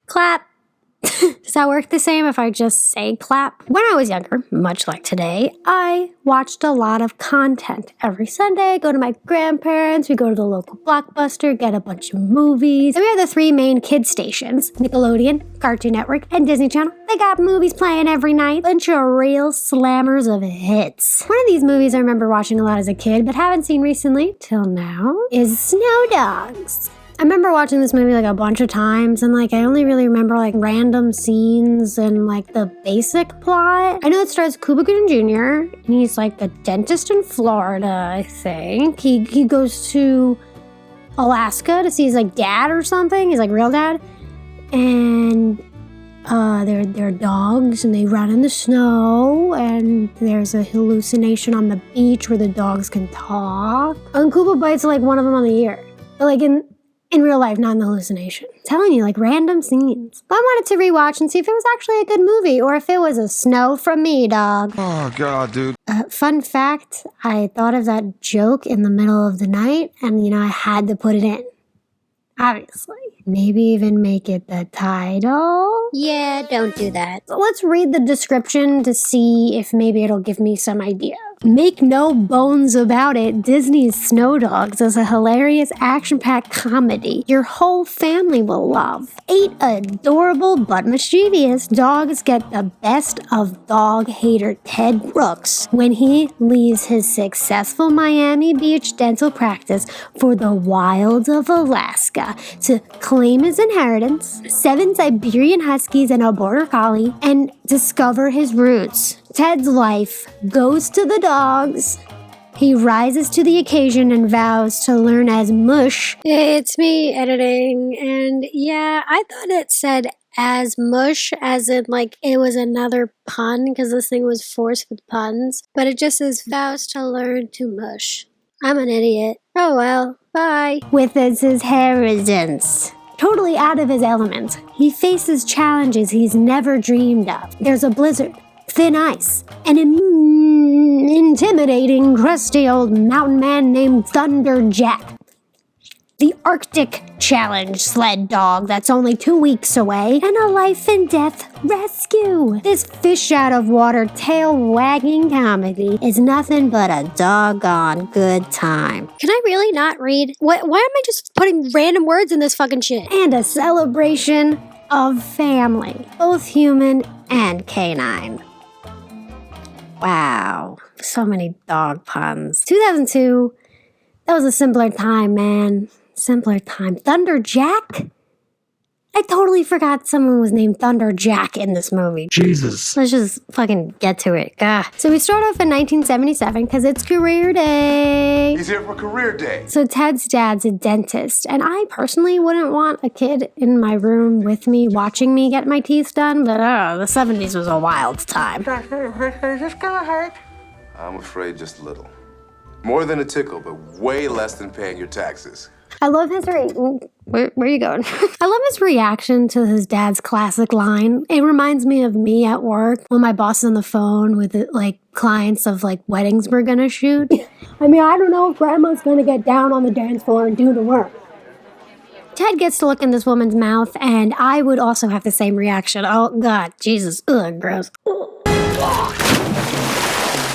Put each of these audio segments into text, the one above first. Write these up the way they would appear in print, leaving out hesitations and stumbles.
Clap. Does that work the same if I just say clap? When I was younger, much like today, I watched a lot of content. Every Sunday, I go to my grandparents, we go to the local Blockbuster, get a bunch of movies. And we have the three main kid stations, Nickelodeon, Cartoon Network, and Disney Channel. They got movies playing every night. Bunch of real slammers of hits. One of these movies I remember watching a lot as a kid, but haven't seen recently, till now, is Snow Dogs. I remember watching this movie like a bunch of times, and like I only really remember like random scenes and like the basic plot. I know it stars Cuba Gooding Jr. and he's like a dentist in Florida, I think. He goes to Alaska to see his like dad or something, his like real dad, and they're dogs and they run in the snow, and there's a hallucination on the beach where the dogs can talk. And Cuba bites like one of them on the ear, but like in real life, not in the hallucination. I'm telling you, like random scenes. But I wanted to rewatch and see if it was actually a good movie or if it was a snow from me, dog. Oh, God, dude. Fun fact, I thought of that joke in the middle of the night and, I had to put it in. Obviously. Maybe even make it the title? Yeah, don't do that. So let's read the description to see if maybe it'll give me some idea. Make no bones about it, Disney's Snow Dogs is a hilarious action-packed comedy your whole family will love. 8 adorable but mischievous dogs get the best of dog hater Ted Brooks when he leaves his successful Miami Beach dental practice for the wilds of Alaska to claim his inheritance, 7 Siberian Huskies and a Border Collie, and discover his roots. Ted's life goes to the dogs. He rises to the occasion and vows to learn as mush. It's me editing, and yeah, I thought it said as mush, as in like it was another pun, because this thing was forced with puns, but it just says vows to learn to mush. I'm an idiot. Oh well, bye. With his inheritance. Totally out of his element. He faces challenges he's never dreamed of. There's a blizzard, thin ice, an intimidating, crusty old mountain man named Thunder Jack. The Arctic Challenge sled dog that's only 2 weeks away, and a life and death rescue. This fish out of water, tail wagging comedy is nothing but a doggone good time. Can I really not read? Why am I just putting random words in this fucking shit? And a celebration of family, both human and canine. Wow, so many dog puns. 2002, that was a simpler time, man. Simpler time. Thunder Jack? I totally forgot someone was named Thunder Jack in this movie. Jesus. Let's just fucking get to it. So we start off in 1977 because it's career day. He's here for career day. So Ted's dad's a dentist, and I personally wouldn't want a kid in my room with me watching me get my teeth done, but the 70s was a wild time. Is this gonna hurt? I'm afraid just a little. More than a tickle, but way less than paying your taxes. I love his where are you going? I love his reaction to his dad's classic line. It reminds me of me at work when my boss is on the phone with like clients of like weddings we're gonna shoot. I don't know if grandma's gonna get down on the dance floor and do the work. Ted gets to look in this woman's mouth, and I would also have the same reaction. Oh God, Jesus, ugh, gross.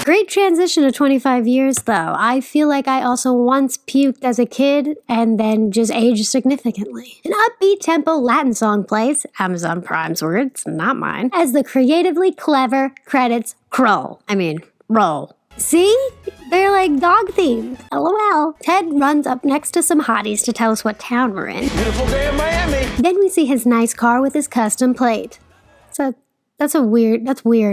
Great transition to 25 years, though. I feel like I also once puked as a kid and then just aged significantly. An upbeat tempo Latin song plays, Amazon Prime's words, not mine, as the creatively clever credits roll. See? They're like dog themed. LOL. Ted runs up next to some hotties to tell us what town we're in. Beautiful day in Miami. Then we see his nice car with his custom plate. That's weird.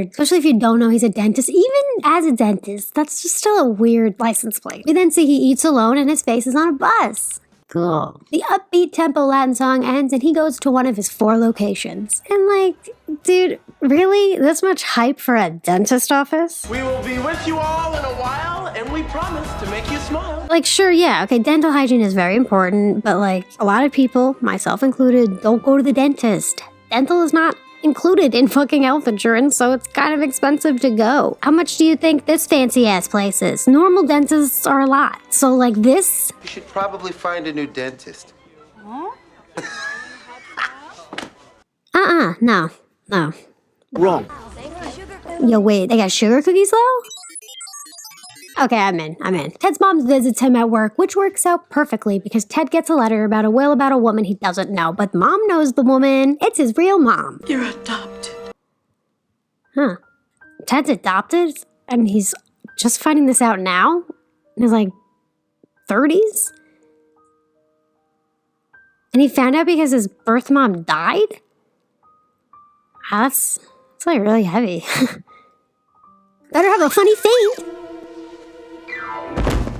Especially if you don't know he's a dentist. Even as a dentist, that's just still a weird license plate. We then see he eats alone and his face is on a bus. Cool. The upbeat tempo Latin song ends and he goes to one of his 4 locations. And like, dude, really? This much hype for a dentist office? We will be with you all in a while, and we promise to make you smile. Like, sure, yeah, okay, dental hygiene is very important, but like, a lot of people, myself included, don't go to the dentist. Dental is not included in fucking health insurance, so it's kind of expensive to go. How much do you think this fancy-ass place is? Normal dentists are a lot, so like this? You should probably find a new dentist. No. Wrong. Yo, wait, they got sugar cookies though? Okay, I'm in. Ted's mom visits him at work, which works out perfectly because Ted gets a letter about a will about a woman he doesn't know, but mom knows the woman. It's his real mom. You're adopted. Huh. Ted's adopted? And he's just finding this out now? In his, 30s? And he found out because his birth mom died? That's really heavy. Better have a funny thing.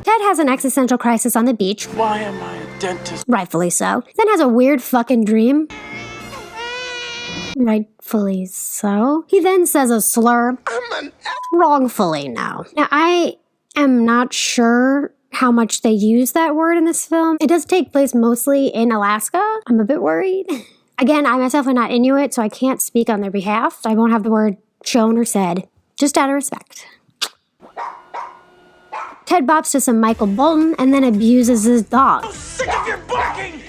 Ted has an existential crisis on the beach. Why am I a dentist? Rightfully so. Then has a weird fucking dream. Rightfully so. He then says a slur. Wrongfully no. Now, I am not sure how much they use that word in this film. It does take place mostly in Alaska. I'm a bit worried. Again, I myself am not Inuit, so I can't speak on their behalf. I won't have the word shown or said, just out of respect. Ted bops to some Michael Bolton and then abuses his dog. I'm sick of your barking!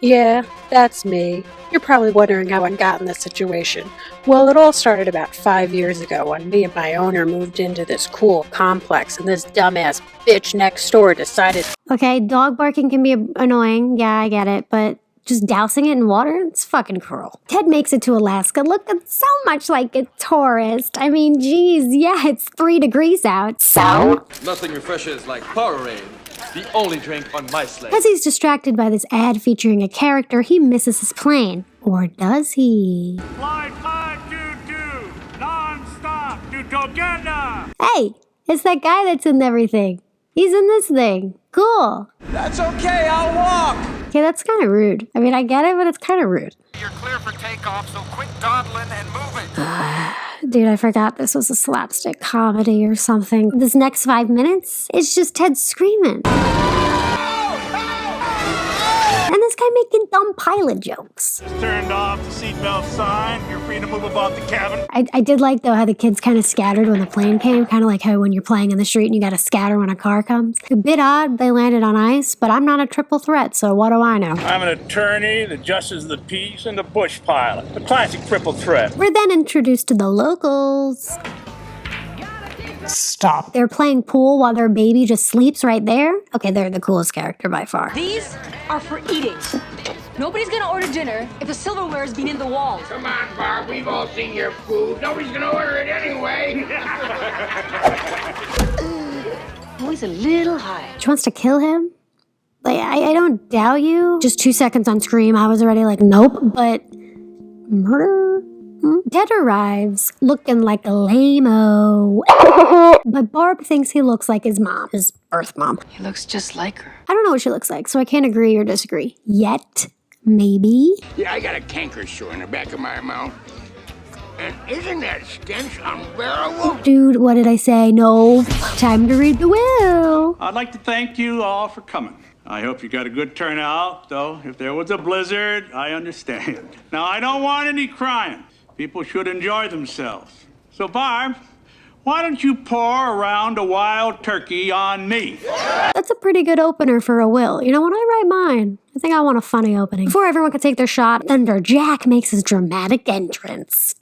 Yeah, that's me. You're probably wondering how I got in this situation. Well, it all started about 5 years ago when me and my owner moved into this cool complex and this dumbass bitch next door decided... Okay, dog barking can be annoying. Yeah, I get it, but just dousing it in water? It's fucking cruel. Ted makes it to Alaska looking so much like a tourist. I mean, geez, yeah, it's 3 degrees out. So? Nothing refreshes like Powerade, the only drink on my slate. As he's distracted by this ad featuring a character, he misses his plane. Or does he? Flight 522, non-stop to Togenda! Hey, it's that guy that's in everything. He's in this thing. Cool. That's okay, I'll walk! Okay, that's kind of rude. I mean, I get it, but it's kind of rude. You're clear for takeoff, so quit dawdling and move it. Dude, I forgot this was a slapstick comedy or something. This next 5 minutes, it's just Ted screaming. And this guy making dumb pilot jokes. Turned off the seatbelt sign. You're free to move above the cabin. I did like, though, how the kids kind of scattered when the plane came. Kind of like how when you're playing in the street and you got to scatter when a car comes. A bit odd they landed on ice, but I'm not a triple threat, so what do I know? I'm an attorney, the justice of the peace, and the bush pilot. The classic triple threat. We're then introduced to the locals. Stop. They're playing pool while their baby just sleeps right there. Okay, they're the coolest character by far. These are for eating. Nobody's gonna order dinner if the silverware's been in the walls. Come on, Barb, we've all seen your food. Nobody's gonna order it anyway. Always a little high. She wants to kill him? Like, I don't doubt you. Just 2 seconds on Scream, I was already like, nope, but murder? Ted arrives looking like a lame-o. But Barb thinks he looks like his mom, his birth mom. He looks just like her. I don't know what she looks like, so I can't agree or disagree. Yet, maybe. Yeah, I got a canker sore in the back of my mouth. And isn't that stench unbearable? Dude, what did I say? No. Time to read the will. I'd like to thank you all for coming. I hope you got a good turnout, though if there was a blizzard, I understand. Now, I don't want any crying. People should enjoy themselves. So, Barb, why don't you pour around a wild turkey on me? That's a pretty good opener for a will. You know, when I write mine, I think I want a funny opening. Before everyone can take their shot, Thunder Jack makes his dramatic entrance.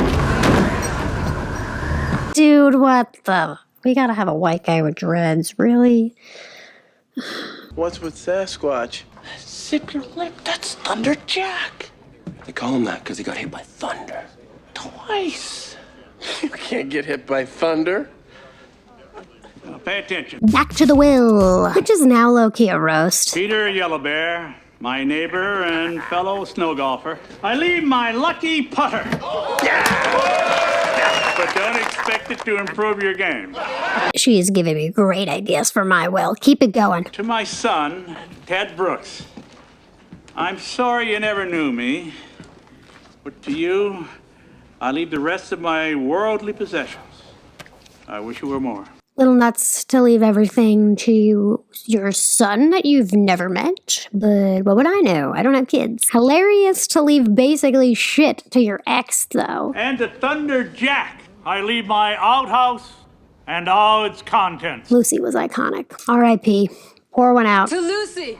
Dude, what the... We gotta have a white guy with dreads, really? What's with Sasquatch? Zip your lip, that's Thunder Jack. They call him that because he got hit by thunder. Twice. You can't get hit by thunder. Now, pay attention. Back to the will, which is now low-key a roast. Peter Yellowbear, my neighbor and fellow snow golfer. I leave my lucky putter. But don't expect it to improve your game. She is giving me great ideas for my will. Keep it going. To my son, Ted Brooks, I'm sorry you never knew me, but to you, I leave the rest of my worldly possessions. I wish you were more. Little nuts to leave everything to your son that you've never met, but what would I know? I don't have kids. Hilarious to leave basically shit to your ex, though. And to Thunder Jack, I leave my outhouse and all its contents. Lucy was iconic. R.I.P. Pour one out. To Lucy,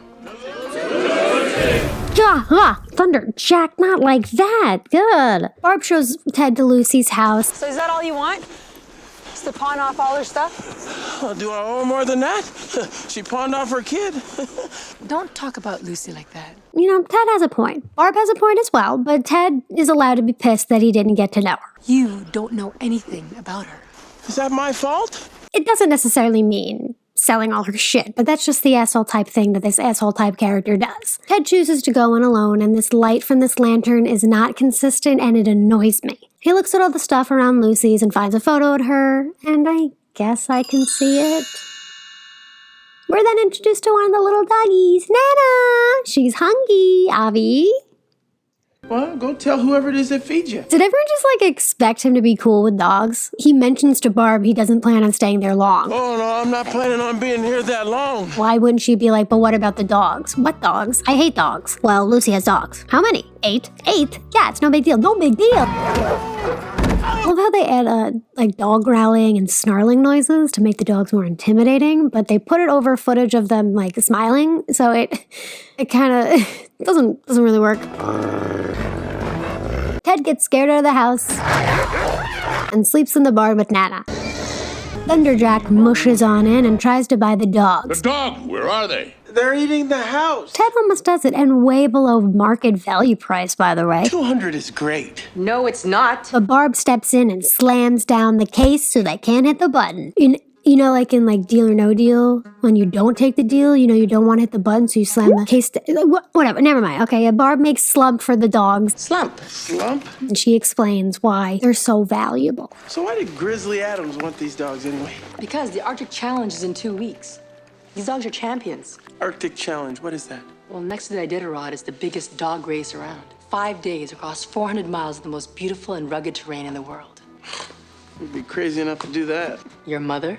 Thunder, Jack, not like that. Good. Barb shows Ted to Lucy's house. So is that all you want? Just to pawn off all her stuff? Oh, do I owe her more than that? She pawned off her kid. Don't talk about Lucy like that. You know, Ted has a point. Barb has a point as well, but Ted is allowed to be pissed that he didn't get to know her. You don't know anything about her. Is that my fault? It doesn't necessarily mean selling all her shit, but that's just the asshole type thing that this asshole type character does. Ted chooses to go in alone, and this light from this lantern is not consistent, and it annoys me. He looks at all the stuff around Lucy's and finds a photo of her, and I guess I can see it. We're then introduced to one of the little doggies, Nana. She's hungry, Avi. Well, go tell whoever it is that feeds you. Did everyone just expect him to be cool with dogs? He mentions to Barb he doesn't plan on staying there long. Oh, no, I'm not planning on being here that long. Why wouldn't she be like, but what about the dogs? What dogs? I hate dogs. Well, Lucy has dogs. How many? 8? 8? Yeah, it's no big deal. No big deal. I love how they add dog growling and snarling noises to make the dogs more intimidating, but they put it over footage of them smiling, so it kind of doesn't really work. Ted gets scared out of the house and sleeps in the barn with Nana. Thunderjack mushes on in and tries to buy the dogs. The dog, where are they? They're eating the house. Ted almost does it, and way below market value price, by the way. 200 is great. No, it's not. But Barb steps in and slams down the case so they can't hit the button. You know, like in Deal or No Deal, when you don't take the deal, you don't want to hit the button, so you slam the case. Whatever, never mind. Okay, Barb makes slump for the dogs. Slump. Slump? And she explains why they're so valuable. So why did Grizzly Adams want these dogs anyway? Because the Arctic Challenge is in 2 weeks. These dogs are champions. Arctic Challenge, what is that? Well, next to the Iditarod is the biggest dog race around. 5 days across 400 miles of the most beautiful and rugged terrain in the world. You'd be crazy enough to do that. Your mother?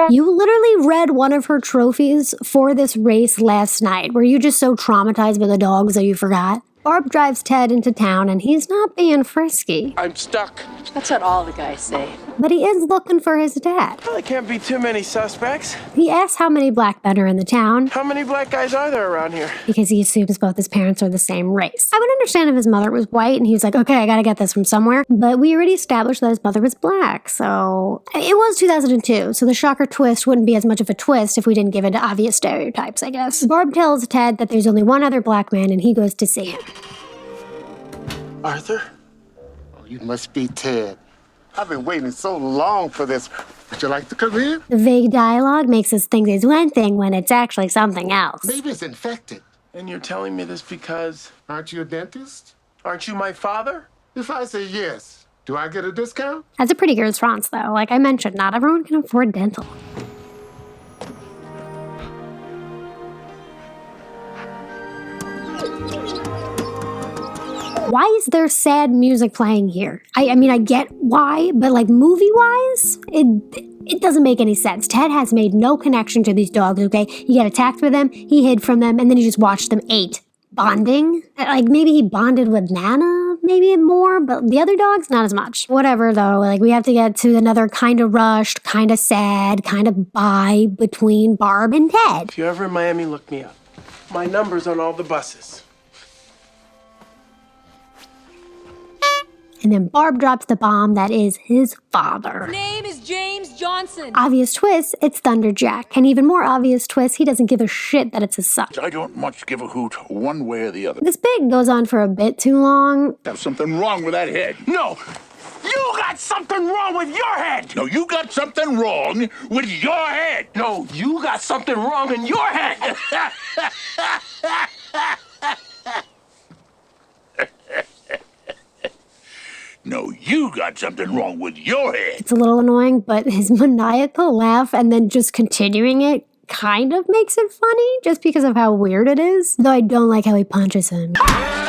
You literally read one of her trophies for this race last night. Were you just so traumatized by the dogs that you forgot? Barb drives Ted into town, and he's not being frisky. I'm stuck. That's what all the guys say. But he is looking for his dad. Well, there can't be too many suspects. He asks how many black men are in the town. How many black guys are there around here? Because he assumes both his parents are the same race. I would understand if his mother was white and he was like, okay, I gotta get this from somewhere. But we already established that his mother was black, so... It was 2002, so the shocker twist wouldn't be as much of a twist if we didn't give it obvious stereotypes, I guess. Barb tells Ted that there's only one other black man and he goes to see him. Arthur? Oh, you must be Ted. I've been waiting so long for this. Would you like to come in? The vague dialogue makes us think it's one thing when it's actually something else. Maybe it's infected. And you're telling me this because... Aren't you a dentist? Aren't you my father? If I say yes, do I get a discount? That's a pretty good response, though. Like I mentioned, not everyone can afford dental. Why is there sad music playing here? I mean, I get why, but movie-wise, it doesn't make any sense. Ted has made no connection to these dogs, okay? He got attacked with them, he hid from them, and then he just watched them eat. Bonding? Maybe he bonded with Nana, maybe more, but the other dogs, not as much. Whatever, though, we have to get to another kind of rushed, kind of sad, kind of bye between Barb and Ted. If you're ever in Miami, look me up. My number's on all the buses. And then Barb drops the bomb that is his father. His name is James Johnson. Obvious twist, it's Thunderjack. And even more obvious twist, he doesn't give a shit that it's his son. I don't much give a hoot one way or the other. This bit goes on for a bit too long. Have something wrong with that head. No! You got something wrong with your head! No, you got something wrong with your head. No, you got something wrong in your head! No, you got something wrong with your head. It's a little annoying, but his maniacal laugh and then just continuing it kind of makes it funny, just because of how weird it is. Though I don't like how he punches him.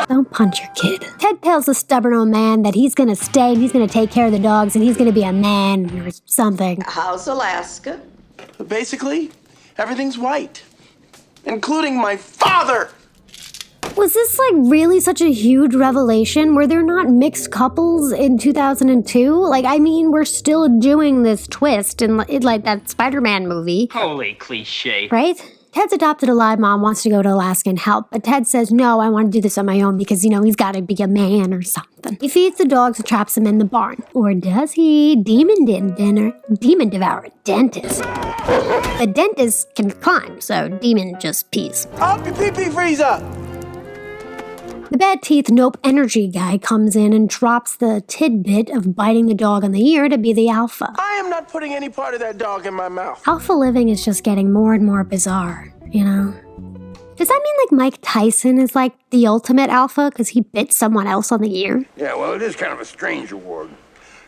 Don't punch your kid. Ted tells the stubborn old man that he's gonna stay and he's gonna take care of the dogs and he's gonna be a man or something. How's Alaska? Basically, everything's white. Including my father! Was this like really such a huge revelation? Were there not mixed couples in 2002? Like, I mean, we're still doing this twist in like that Spider-Man movie. Holy cliche. Right? Ted's adopted a live mom wants to go to Alaska and help, but Ted says, no, I want to do this on my own because, you know, he's got to be a man or something. He feeds the dogs and traps them in the barn. Or does he? Demon devour dentist. The dentist can climb, so Demon just pees. Up your pee-pee freezer! The bad teeth nope energy guy comes in and drops the tidbit of biting the dog on the ear to be the alpha. I am not putting any part of that dog in my mouth. Alpha living is just getting more and more bizarre, you know? Does that mean like Mike Tyson is like the ultimate alpha because he bit someone else on the ear? Yeah, well, it is kind of a strange award.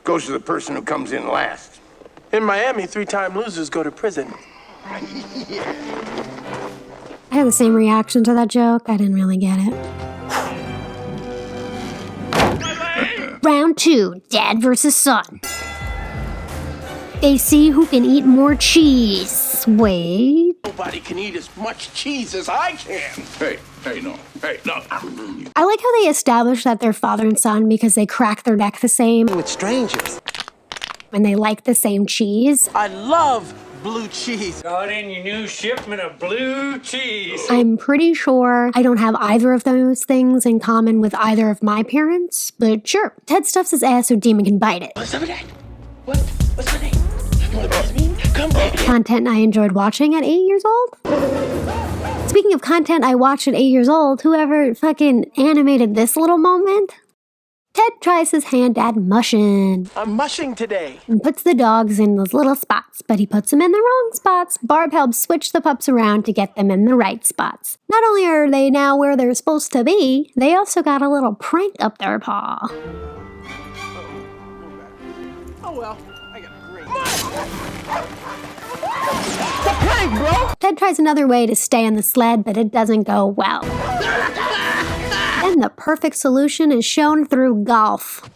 Goes to the person who comes in last. In Miami, 3-time losers go to prison. I had the same reaction to that joke. I didn't really get it. Round 2, Dad versus Son. They see who can eat more cheese. Wait. Nobody can eat as much cheese as I can. Hey, no. I like how they establish that they're father and son because they crack their neck the same. With strangers. And they like the same cheese. I love blue cheese. Got in your new shipment of blue cheese. I'm pretty sure I don't have either of those things in common with either of my parents, but sure. Ted stuffs his ass so Demon can bite it. What's up with that? What's my name? You wanna buzz me? Come get it. Content I enjoyed watching at 8 years old? Speaking of content I watched at 8 years old, whoever fucking animated this little moment? Ted tries his hand at mushing. I'm mushing today. And puts the dogs in those little spots, but he puts them in the wrong spots. Barb helps switch the pups around to get them in the right spots. Not only are they now where they're supposed to be, they also got a little prank up their paw. Oh well, I got a great. The prank, bro! Ted tries another way to stay on the sled, but it doesn't go well. And the perfect solution is shown through golf.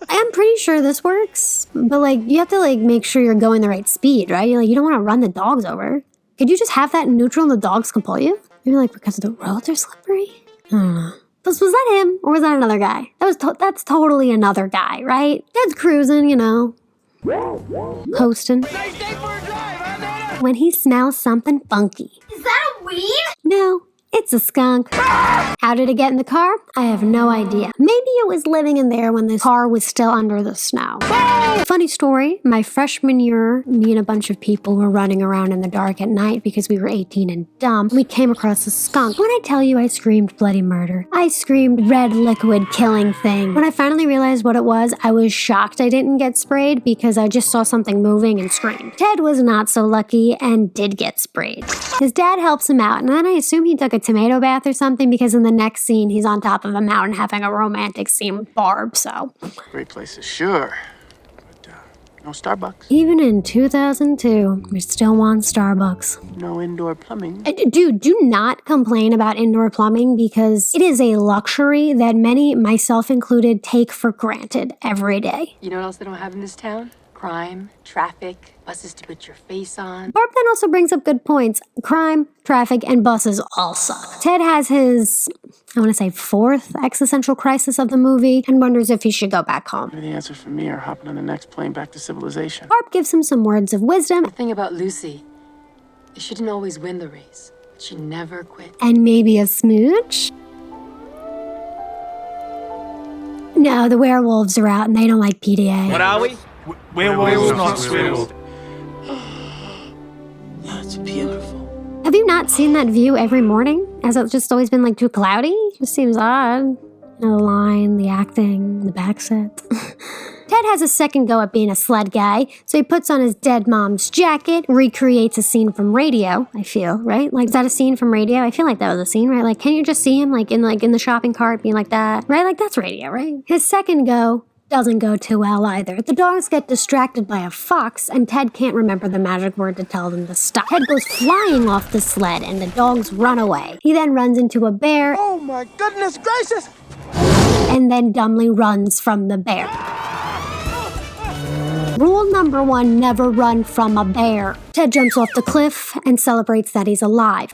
I'm pretty sure this works, but like you have to like make sure you're going the right speed, right? You don't want to run the dogs over. Could you just have that in neutral and the dogs can pull you? Maybe like because the roads are slippery? I don't know. Was that him or was that another guy? That's totally another guy, right? Ted's cruising, you know, coasting. When he smells something funky. Is that a weed? No, it's a skunk. How did it get in the car? I have no idea. Maybe it was living in there when the car was still under the snow. Funny story, my freshman year, me and a bunch of people were running around in the dark at night because we were 18 and dumb. We came across a skunk. When I tell you I screamed bloody murder, I screamed red liquid killing thing. When I finally realized what it was, I was shocked I didn't get sprayed because I just saw something moving and screamed. Ted was not so lucky and did get sprayed. His dad helps him out, and then I assume he took a tomato bath or something because in the next scene he's on top of a mountain having a romantic scene with Barb, so. Great places, sure. But no Starbucks. Even in 2002, we still want Starbucks. No indoor plumbing. Dude, do not complain about indoor plumbing because it is a luxury that many, myself included, take for granted every day. You know what else they don't have in this town? Crime, traffic, buses to put your face on. Barb then also brings up good points. Crime, traffic, and buses all suck. Ted has his, I want to say, fourth existential crisis of the movie and wonders if he should go back home. The answer for me are hopping on the next plane back to civilization. Barb gives him some words of wisdom. The thing about Lucy, she didn't always win the race, but she never quit. And maybe a smooch? No, the werewolves are out and they don't like PDA. What are we? Werewolves not swiveled. That's beautiful. Have you not seen that view every morning? Has it just always been like too cloudy? Just seems odd. You know, the line, the acting, the back set. Ted has a second go at being a sled guy, so he puts on his dead mom's jacket, recreates a scene from Radio, I feel, right? Like, is that a scene from Radio? I feel like that was a scene, right? Like, can you just see him in the shopping cart being like that? Right? Like, that's Radio, right? His second go doesn't go too well either. The dogs get distracted by a fox, and Ted can't remember the magic word to tell them to stop. Ted goes flying off the sled, and the dogs run away. He then runs into a bear. Oh my goodness gracious! And then dumbly runs from the bear. Rule number 1, never run from a bear. Ted jumps off the cliff and celebrates that he's alive.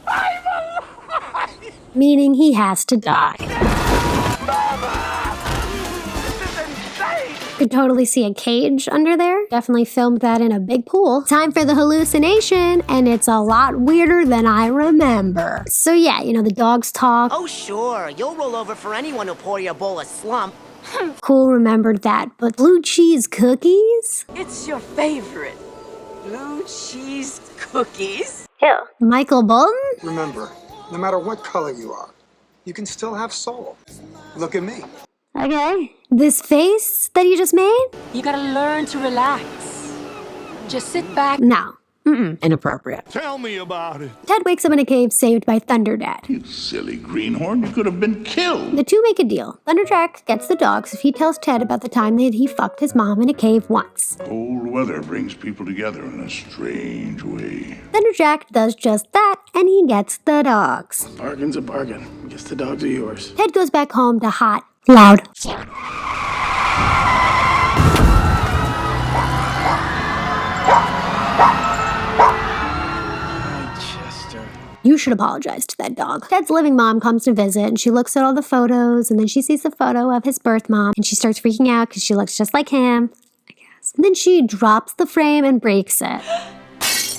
Meaning he has to die. Could totally see a cage under there. Definitely filmed that in a big pool. Time for the hallucination, and it's a lot weirder than I remember. So yeah, you know, the dogs talk. Oh sure, you'll roll over for anyone who'll pour you a bowl of slump. Cool, remembered that. But blue cheese cookies? It's your favorite. Blue cheese cookies? Ew. Michael Bolton? Remember, no matter what color you are, you can still have soul. Look at me. Okay. This face that you just made? You gotta learn to relax. Just sit back. No. Inappropriate. Tell me about it. Ted wakes up in a cave saved by Thunderdad. You silly greenhorn, you could have been killed. The two make a deal. Thunderjack gets the dogs if he tells Ted about the time that he fucked his mom in a cave once. Cold weather brings people together in a strange way. Thunderjack does just that, and he gets the dogs. Bargain's a bargain. Guess the dogs are yours. Ted goes back home to hot, loud. You should apologize to that dog. Ted's living mom comes to visit, and she looks at all the photos, and then she sees the photo of his birth mom, and she starts freaking out because she looks just like him, I guess. And then she drops the frame and breaks it.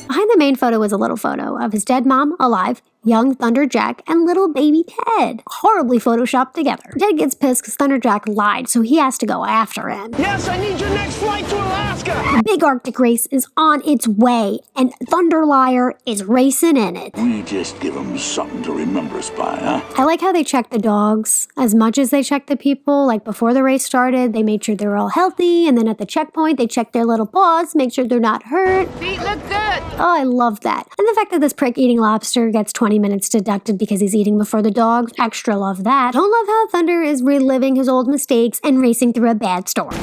Behind the main photo is a little photo of his dead mom, alive, young Thunderjack, and little baby Ted, horribly photoshopped together. Ted gets pissed because Thunderjack lied, so he has to go after him. Yes, I need your next flight to Alaska! The big Arctic race is on its way, and Thunderliar is racing in it. We just give them something to remember us by, huh? I like how they check the dogs as much as they check the people. Like before the race started, they made sure they were all healthy, and then at the checkpoint, they checked their little paws, make sure they're not hurt. Feet look good. Oh, I love that. And the fact that this prick eating lobster gets 20 minutes deducted because he's eating before the dogs, extra love that. Don't love how Thunder is reliving his old mistakes and racing through a bad storm.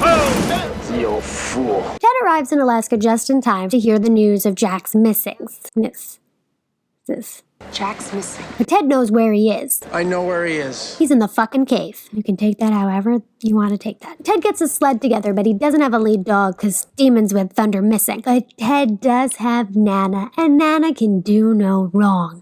You old fool. Ted arrives in Alaska just in time to hear the news of Jack's missing. Jack's missing. But Ted knows where he is. I know where he is. He's in the fucking cave. You can take that however you want to take that. Ted gets a sled together, but he doesn't have a lead dog because Demon's with Thunder missing. But Ted does have Nana, and Nana can do no wrong.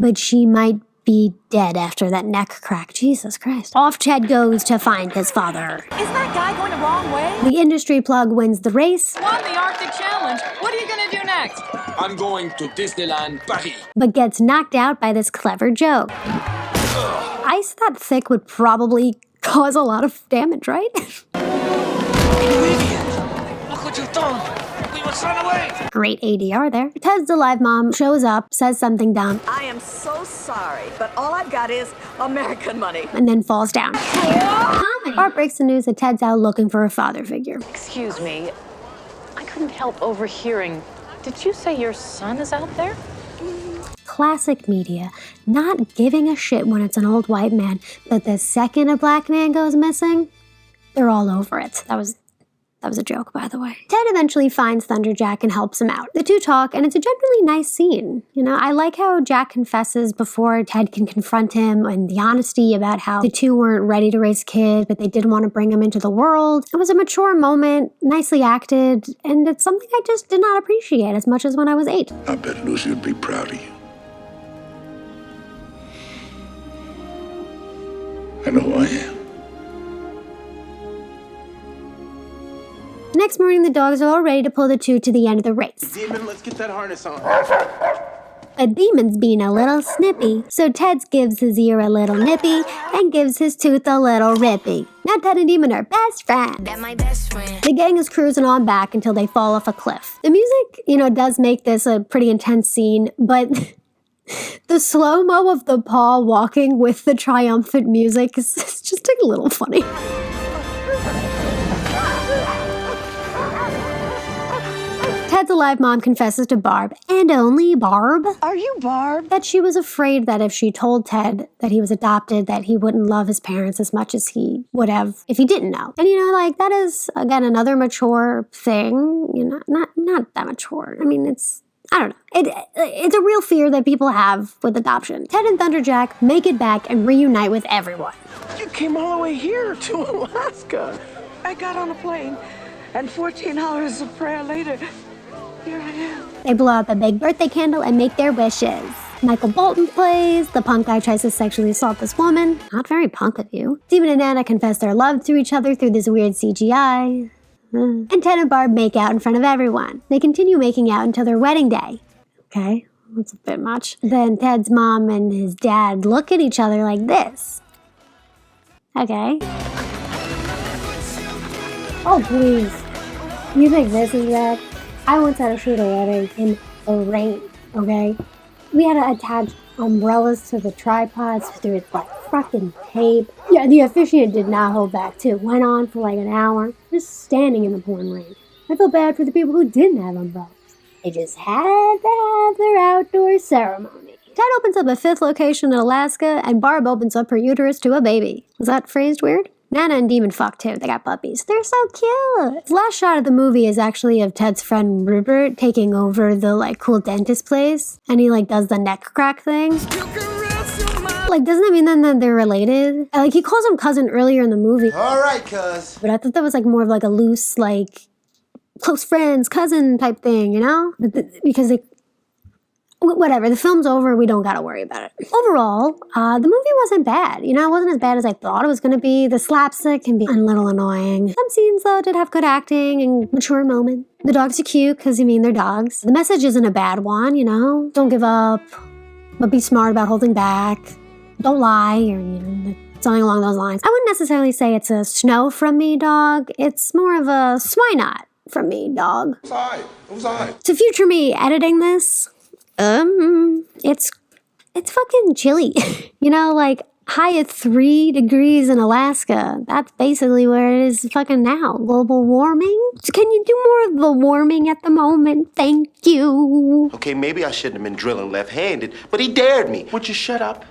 But she might be dead after that neck crack. Jesus Christ. Off Ted goes to find his father. Is that guy going the wrong way? The industry plug wins the race. Won the Arctic Challenge. What are you gonna do next? I'm going to Disneyland Paris. But gets knocked out by this clever joke. Ice that thick would probably cause a lot of damage, right? You idiot! Look what you've done! We must run away! Great ADR there. Ted's alive mom shows up, says something dumb. I am so sorry, but all I've got is American money. And then falls down. Bart breaks the news that Ted's out looking for a father figure. Excuse me. I couldn't help overhearing. Did you say your son is out there? Classic media, not giving a shit when it's an old white man, but the second a black man goes missing, they're all over it. That was a joke, by the way. Ted eventually finds Thunderjack and helps him out. The two talk, and it's a generally nice scene. You know, I like how Jack confesses before Ted can confront him, and the honesty about how the two weren't ready to raise kids, but they did want to bring him into the world. It was a mature moment, nicely acted, and it's something I just did not appreciate as much as when I was 8. I bet Lucy would be proud of you. I know I am. The next morning, the dogs are all ready to pull the two to the end of the race. Demon, let's get that harness on. But Demon's being a little snippy, so Ted gives his ear a little nippy and gives his tooth a little rippy. Now Ted and Demon are best friends. That my best friend. The gang is cruising on back until they fall off a cliff. The music, does make this a pretty intense scene, but the slow-mo of the paw walking with the triumphant music is just a little funny. Ted's alive mom confesses to Barb, and only Barb. Are you Barb? That she was afraid that if she told Ted that he was adopted, that he wouldn't love his parents as much as he would have if he didn't know. And that is, again, another mature thing. Not that mature. I mean, I don't know. It's a real fear that people have with adoption. Ted and Thunderjack make it back and reunite with everyone. You came all the way here to Alaska. I got on a plane, and 14 hours of prayer later, here I am. They blow out the big birthday candle and make their wishes. Michael Bolton plays. The punk guy tries to sexually assault this woman. Not very punk of you. Steven and Anna confess their love to each other through this weird CGI. And Ted and Barb make out in front of everyone. They continue making out until their wedding day. Okay, that's a bit much. Then Ted's mom and his dad look at each other like this. Okay. Oh, please. You think this is bad? I once had to shoot a wedding in the rain, okay? We had to attach umbrellas to the tripods through like fucking tape. Yeah, the officiant did not hold back too. Went on for like an hour, just standing in the pouring rain. I felt bad for the people who didn't have umbrellas. They just had to have their outdoor ceremony. Ted opens up a 5th location in Alaska, and Barb opens up her uterus to a baby. Was that phrased weird? Nana and Demon fuck too. They got puppies. They're so cute. The last shot of the movie is actually of Ted's friend Rupert taking over the like cool dentist place, and he like does the neck crack thing. Like, doesn't that mean then that they're related? Like, he calls him cousin earlier in the movie. All right, cuz. But I thought that was like more of like a loose, like close friends, cousin type thing, you know? Because they. Whatever, the film's over, we don't gotta worry about it. Overall, the movie wasn't bad. You know, it wasn't as bad as I thought it was gonna be. The slapstick can be a little annoying. Some scenes, though, did have good acting and mature moments. The dogs are cute, because, they're dogs. The message isn't a bad one, you know? Don't give up, but be smart about holding back. Don't lie, or, something along those lines. I wouldn't necessarily say it's a snow from me, dog. It's more of a why not from me, dog. It was all right. To future me editing this, it's fucking chilly. Like high at 3 degrees in Alaska. That's basically where it is fucking now. Global warming? Can you do more of the warming at the moment? Thank you. Okay, maybe I shouldn't have been drilling left-handed, but he dared me. Would you shut up?